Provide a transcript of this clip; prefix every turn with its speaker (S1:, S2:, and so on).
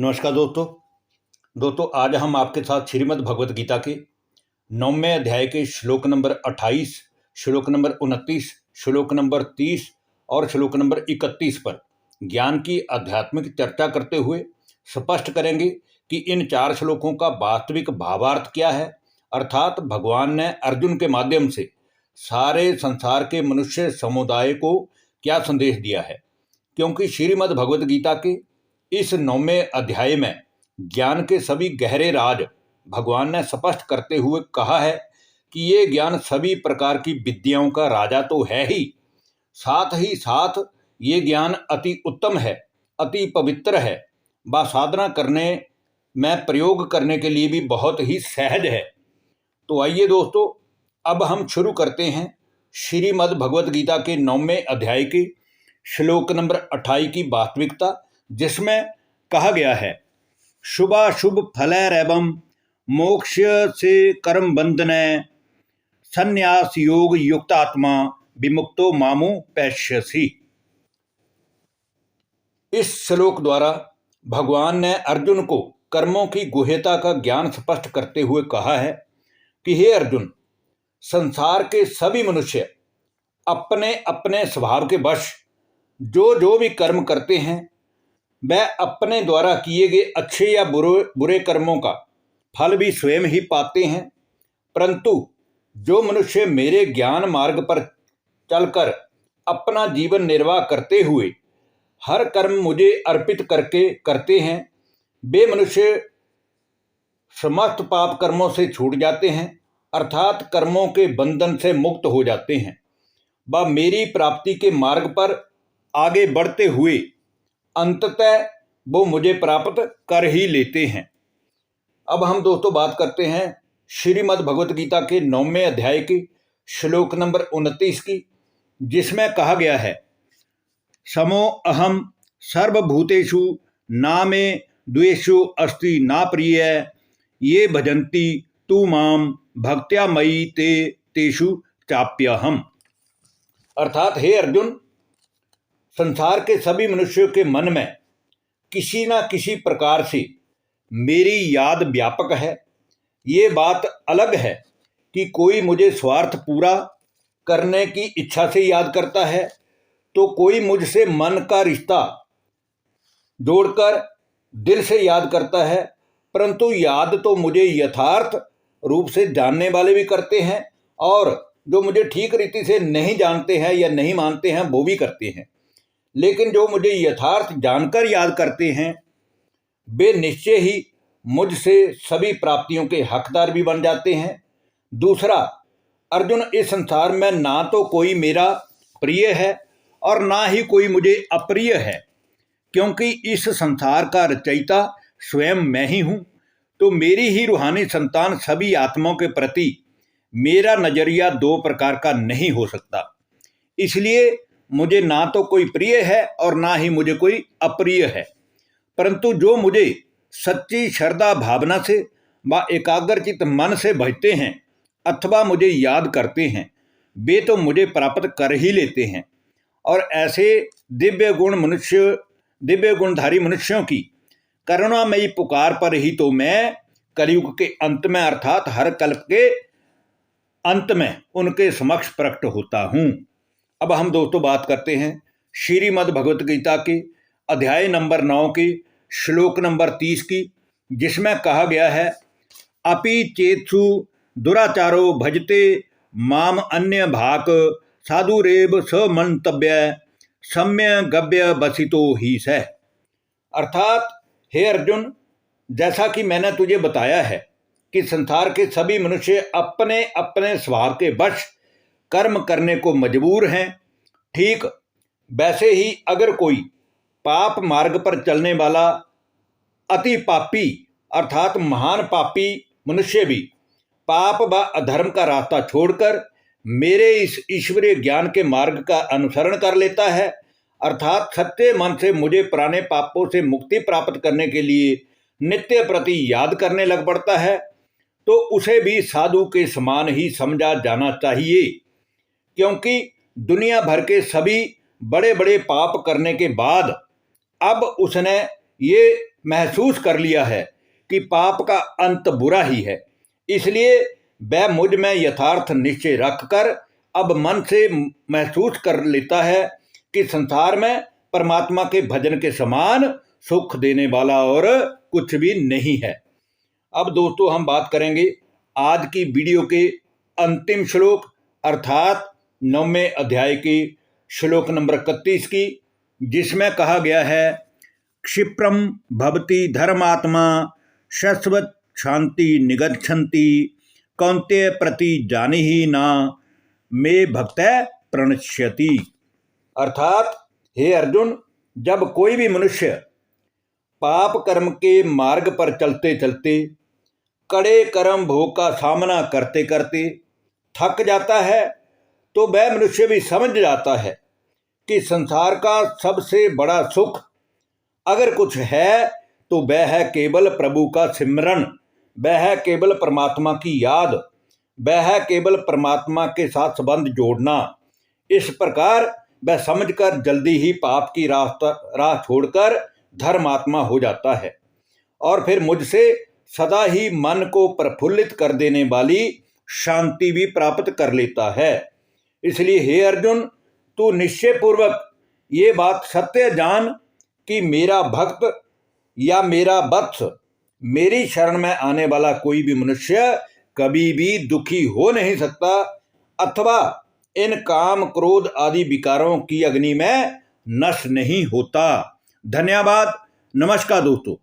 S1: नमस्कार दोस्तों आज हम आपके साथ श्रीमद् भगवत गीता के 9वें अध्याय के श्लोक नंबर 28, श्लोक नंबर 29, श्लोक नंबर 30 और श्लोक नंबर 31 पर ज्ञान की आध्यात्मिक चर्चा करते हुए स्पष्ट करेंगे कि इन 4 श्लोकों का वास्तविक भावार्थ क्या है। अर्थात भगवान ने अर्जुन के माध्यम से सारे संसार के मनुष्य समुदाय को क्या संदेश दिया है, क्योंकि श्रीमद् भगवत गीता के इस 9वें अध्याय में ज्ञान के सभी गहरे राज भगवान ने स्पष्ट करते हुए कहा है कि ये ज्ञान सभी प्रकार की विद्याओं का राजा तो है ही साथ ये ज्ञान अति उत्तम है, अति पवित्र है व साधना करने में प्रयोग करने के लिए भी बहुत ही सहज है। तो आइए दोस्तों, अब हम शुरू करते हैं श्रीमद् भगवत गीता के 9वें अध्याय के श्लोक नंबर 28 की वास्तविकता, जिसमें कहा गया है शुभाशुभ फलैरेवं मोक्ष से कर्म बंधने संन्यास योग युक्तात्मा विमुक्तो मामो पैश्यसि। इस श्लोक द्वारा भगवान ने अर्जुन को कर्मों की गुह्यता का ज्ञान स्पष्ट करते हुए कहा है कि हे अर्जुन, संसार के सभी मनुष्य अपने अपने स्वभाव के वश जो भी कर्म करते हैं वह अपने द्वारा किए गए अच्छे या बुरे कर्मों का फल भी स्वयं ही पाते हैं। परंतु जो मनुष्य मेरे ज्ञान मार्ग पर चलकर अपना जीवन निर्वाह करते हुए हर कर्म मुझे अर्पित करके करते हैं, वे मनुष्य समस्त पाप कर्मों से छूट जाते हैं, अर्थात कर्मों के बंधन से मुक्त हो जाते हैं व मेरी प्राप्ति के मार्ग पर आगे बढ़ते हुए अंततः वो मुझे प्राप्त कर ही लेते हैं। अब हम दोस्तों बात करते हैं श्रीमद् भगवत गीता के 9वें अध्याय के श्लोक नंबर 29 की, जिसमें कहा गया है समो अहम सर्वभूतेषु ना मे द्वेषो अस्ति ना प्रिय ये भजन्ति तू माम भक्त्या मयि ते तेषु चाप्यहम्। अर्थात हे अर्जुन, संसार के सभी मनुष्यों के मन में किसी न किसी प्रकार से मेरी याद व्यापक है। ये बात अलग है कि कोई मुझे स्वार्थ पूरा करने की इच्छा से याद करता है, तो कोई मुझसे मन का रिश्ता जोड़कर दिल से याद करता है। परंतु याद तो मुझे यथार्थ रूप से जानने वाले भी करते हैं, और जो मुझे ठीक रीति से नहीं जानते हैं या नहीं मानते हैं वो भी करते हैं। लेकिन जो मुझे यथार्थ जानकर याद करते हैं वे निश्चय ही मुझसे सभी प्राप्तियों के हकदार भी बन जाते हैं। दूसरा, अर्जुन, इस संसार में ना तो कोई मेरा प्रिय है और ना ही कोई मुझे अप्रिय है, क्योंकि इस संसार का रचयिता स्वयं मैं ही हूँ। तो मेरी ही रूहानी संतान सभी आत्माओं के प्रति मेरा नजरिया 2 प्रकार का नहीं हो सकता। इसलिए मुझे ना तो कोई प्रिय है और ना ही मुझे कोई अप्रिय है। परंतु जो मुझे सच्ची श्रद्धा भावना से व एकाग्रचित मन से भजते हैं अथवा मुझे याद करते हैं, वे तो मुझे प्राप्त कर ही लेते हैं। और ऐसे दिव्य गुणधारी मनुष्यों की करुणामयी पुकार पर ही तो मैं कलयुग के अंत में अर्थात हर कल्प के अंत में उनके समक्ष प्रकट होता हूँ। अब हम दोस्तों बात करते हैं श्रीमद् भगवत गीता के अध्याय नंबर 9 के श्लोक नंबर 30 की, जिसमें कहा गया है अपि चेत्सु दुराचारो भजते माम अन्य भाक साधुरेव समन्तव्य सम्य गव्य बसितो ही स। अर्थात हे अर्जुन, जैसा कि मैंने तुझे बताया है कि संसार के सभी मनुष्य अपने अपने स्वभाव के वश कर्म करने को मजबूर हैं, ठीक वैसे ही अगर कोई पाप मार्ग पर चलने वाला अति पापी अर्थात महान पापी मनुष्य भी पाप व अधर्म का रास्ता छोड़कर मेरे इस ईश्वरीय ज्ञान के मार्ग का अनुसरण कर लेता है, अर्थात सच्चे मन से मुझे पुराने पापों से मुक्ति प्राप्त करने के लिए नित्य प्रति याद करने लग पड़ता है, तो उसे भी साधु के समान ही समझा जाना चाहिए। क्योंकि दुनिया भर के सभी बड़े बड़े पाप करने के बाद अब उसने ये महसूस कर लिया है कि पाप का अंत बुरा ही है, इसलिए वह मुझ में यथार्थ निश्चय रखकर अब मन से महसूस कर लेता है कि संसार में परमात्मा के भजन के समान सुख देने वाला और कुछ भी नहीं है। अब दोस्तों हम बात करेंगे आज की वीडियो के अंतिम श्लोक अर्थात 9वें अध्याय की श्लोक नंबर 31 की, जिसमें कहा गया है क्षिप्रम भवति धर्मात्मा शाश्वत शांति निगच्छन्ति कौन्तेय प्रति जानीहि ना मे भक्तः प्रणश्यति। अर्थात हे अर्जुन, जब कोई भी मनुष्य पाप कर्म के मार्ग पर चलते चलते कड़े कर्म भोग का सामना करते करते थक जाता है तो वह मनुष्य भी समझ जाता है कि संसार का सबसे बड़ा सुख अगर कुछ है तो वह है केवल प्रभु का सिमरन, वह है केवल परमात्मा की याद, वह है केवल परमात्मा के साथ संबंध जोड़ना। इस प्रकार वह समझकर जल्दी ही पाप की राह छोड़कर धर्मात्मा हो जाता है और फिर मुझसे सदा ही मन को प्रफुल्लित कर देने वाली शांति भी प्राप्त कर लेता है। इसलिए हे अर्जुन, तू निश्चय पूर्वक ये बात सत्य जान कि मेरा भक्त या मेरा वत्स, मेरी शरण में आने वाला कोई भी मनुष्य कभी भी दुखी हो नहीं सकता अथवा इन काम क्रोध आदि विकारों की अग्नि में नष्ट नहीं होता। धन्यवाद। नमस्कार दोस्तों।